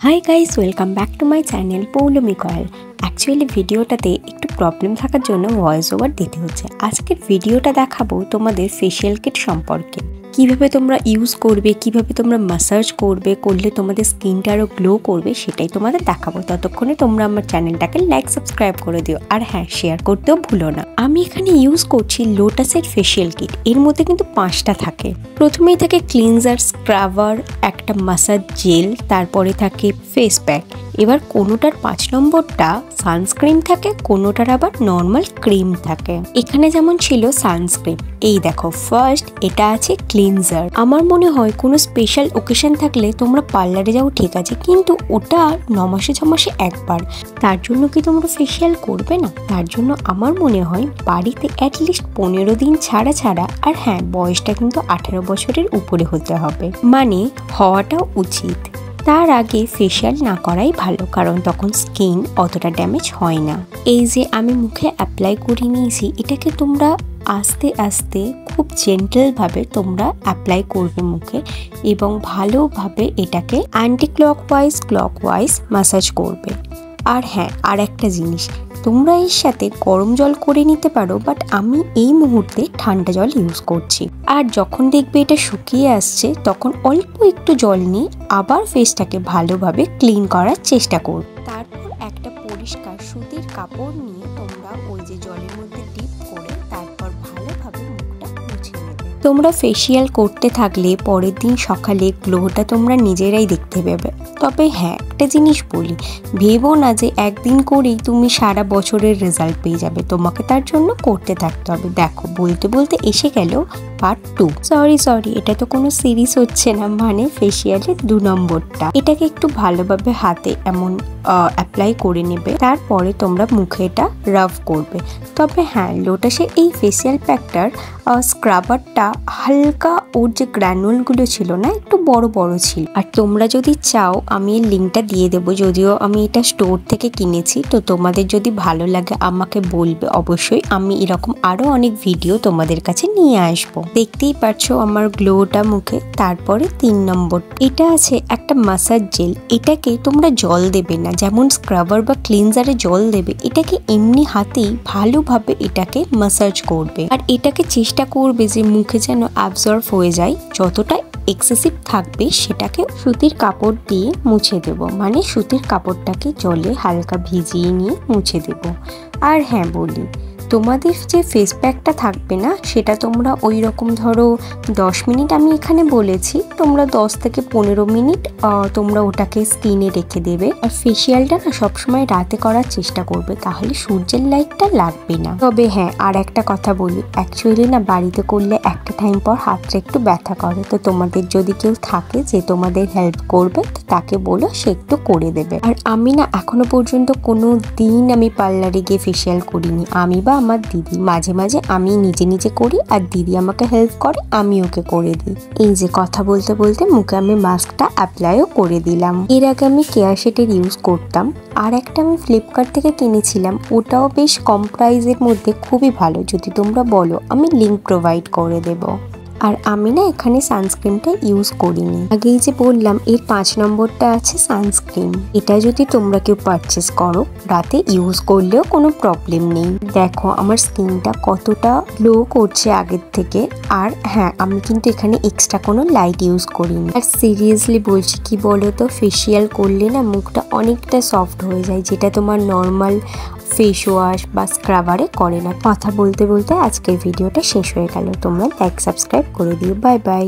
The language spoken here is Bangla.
High guys, welcome back to my channel Poulami Koyel. Actually ভিডিওটাতে একটু প্রবলেম থাকার জন্য ভয়েস ওভার দিতে হচ্ছে। আজকের ভিডিওটা দেখাবো তোমাদের ফেশিয়াল কিট সম্পর্কে, কিভাবে তোমরা ইউজ করবে, কিভাবে তোমরা ম্যাসাজ করলে তোমাদের স্কিনটা আরও গ্লো করবে, সেটাই তোমাদের দেখাবো। ততক্ষণে তোমরা আমার চ্যানেলটাকে লাইক সাবস্ক্রাইব করে দিও, আর হ্যাঁ, শেয়ার করতেও ভুলো না। আমি এখানে ইউজ করছি লোটাসের ফেশিয়াল কিট। এর মধ্যে কিন্তু 5টা থাকে। প্রথমেই থাকে ক্লিনজার, স্ক্রাবার, একটা ম্যাসাজ জেল, তারপরে থাকে ফেস প্যাক। এবার কোনোটার 5 নম্বরটা সানস্ক্রিন থাকে, কোনোটার আবার নর্মাল ক্রিম থাকে। এখানে যেমন ছিল সানস্ক্রিন, এই দেখো ফার্স্ট এটা আছে ক্লিনজার। আমার মনে হয় কোনো স্পেশাল ওকেশন থাকলে তোমরা পার্লারে যাও ঠিক আছে, কিন্তু ওটা 9 মাসে 6 মাসে একবার। তার জন্য কি তোমরা ফেশিয়াল করবে না? তার জন্য আমার মনে হয় বাড়িতে অ্যাটলিস্ট 15 দিন ছাড়া আর হ্যাঁ, বয়সটা কিন্তু 18 বছরের উপরে হতে হবে, মানে হওয়াটাও উচিত। তার আগে ফেশিয়াল না করাই ভালো, কারণ তখন স্কিন অতটা ড্যামেজ হয় না। এই যে আমি মুখে অ্যাপ্লাই করে নিয়েছি, এটাকে তোমরা আস্তে আস্তে খুব জেন্টলভাবে তোমরা অ্যাপ্লাই করবে মুখে, এবং ভালোভাবে এটাকে অ্যান্টি ক্লকওয়াইজ ম্যাসাজ করবে। আর হ্যাঁ, আর একটা জিনিস, তোমরা এর সাথে গরম জল করে নিতে পারো, বাট আমি এই মুহূর্তে ঠান্ডা জল ইউজ করছি। আর যখন দেখবে এটা শুকিয়ে আসছে, তখন অল্প একটু জল নিয়ে আবার ফেসটাকে ভালোভাবে ক্লিন করার চেষ্টা করো। তারপর একটা পরিষ্কার সুতির কাপড় নিয়ে তোমরা ওই যে জলের মধ্যে ডিপ করে তারপর ভালোভাবে মুখটা মুছে নেবে। তোমরা ফেশিয়াল করতে থাকলে পরের দিন সকালে গ্লোটা তোমরা নিজেরাই দেখতে পাবে। তবে হ্যাঁ, একটা জিনিস বলি, ভেবো না যে একদিন করেই তুমি সারা বছরের রেজাল্ট পেয়ে যাবে। তোমাকে তার জন্য করতে থাকতে হবে। দেখো, বলতে বলতে এসে গেল পার্ট 2। সরি, এটা তো কোনো সিরিজ হচ্ছে না, মানে ফেশিয়ালের 2 নম্বরটা। এটাকে একটু ভালোভাবে হাতে এমন অ্যাপ্লাই করে নেবে, তারপরে তোমরা মুখে এটা রাব করবে। তবে হ্যাঁ, লোটাসের এই ফেশিয়াল প্যাকটার স্ক্রাবারটা হালকা, ওর যে গ্র্যানুলগুলো ছিল না, একটু বড় ছিল। আর তোমরা যদি চাও, আমি এর লিঙ্কটা দিয়ে দেবো, যদিও আমি এটা স্টোর থেকে কিনেছি। তো তোমাদের যদি ভালো লাগে আমাকে বলবে অবশ্যই, আমি এরকম আরও অনেক ভিডিও তোমাদের কাছে নিয়ে আসবো। দেখতেই পাচ্ছ আমার গ্লোটা মুখে। তারপরে 3 নম্বর এটা আছে একটা ম্যাসাজ জেল। এটাকে তোমরা জল দেবে না, যেমন স্ক্রাবার বা ক্লিনজারে জল দেবে, এটাকে এমনি হাতেই ভালোভাবে এটাকে ম্যাসাজ করবে। আর এটাকে চেষ্টা করবে যে মুখে যেন অ্যাবজর্ব হয়ে যায়। যতটা এক্সেসিভ থাকবে সেটাকে সুতির কাপড় দিয়ে মুছে দেব, মানে সুতির কাপড়টাকে জলে হালকা ভিজিয়ে নিয়ে মুছে দেব। আর হ্যাঁ বলি, তোমাদের যে ফেস প্যাকটা থাকবে না, সেটা তোমরা ওই রকম ধরো 10 মিনিট আমি এখানে বলেছি, তোমরা 10 থেকে 15 মিনিট তোমরা ওটাকে স্কিনে রেখে দেবে। আর ফেশিয়ালটা না সবসময় রাতে করার চেষ্টা করবে, তাহলে সূর্যের লাইটটা লাগবে না। তবে হ্যাঁ, আর একটা কথা বলি, অ্যাকচুয়ালি না বাড়িতে করলে একটা টাইম পর হাতটা একটু ব্যথা করে। তো তোমাদের যদি কেউ থাকে যে তোমাদের হেল্প করবে, তো তাকে বলো, সে একটু করে দেবে। আর আমি না এখনো পর্যন্ত কোনো দিন আমি পার্লারে গিয়ে ফেশিয়াল করিনি। আমি বা আমার দিদি মাঝে মাঝে, আমি নিজে করি, আর দিদি আমাকে হেল্প করে, আমি ওকে করে দিই। এই যে কথা বলতে বলতে মুখে আমি মাস্কটা অ্যাপ্লাইও করে দিলাম। এর আগে আমি কেয়ার শেটের ইউজ করতাম, আর একটা আমি ফ্লিপকার্ট থেকে কিনেছিলাম, ওটাও বেশ কম প্রাইসের মধ্যে, খুবই ভালো। যদি তোমরা বলো আমি লিঙ্ক প্রোভাইড করে দেবো। আর আমি না এখানে সানস্ক্রিনটা ইউজ করিনি। আগেই যে বললাম এর 5 নম্বরটা আছে সানস্ক্রিন। এটা যদি তোমরা কেউ পারচেস করো, রাতে ইউজ করলেও কোনো প্রবলেম নেই। দেখো আমার স্কিনটা কতটা গ্লো করছে আগের থেকে। আর হ্যাঁ, আমি কিন্তু এখানে এক্সট্রা কোনো লাইট ইউজ করিনি। আর সিরিয়াসলি বলছি, কি বলো তো, ফেশিয়াল করলে না মুখটা অনেকটা সফট হয়ে যায়, যেটা তোমার নর্মাল ফেস ওয়াশ বা স্ক্রাবারে করে না। কথা বলতে বলতে আজকের ভিডিওটা শেষ হয়ে গেল। তোমরা লাইক সাবস্ক্রাইব করে দিও। Bye bye.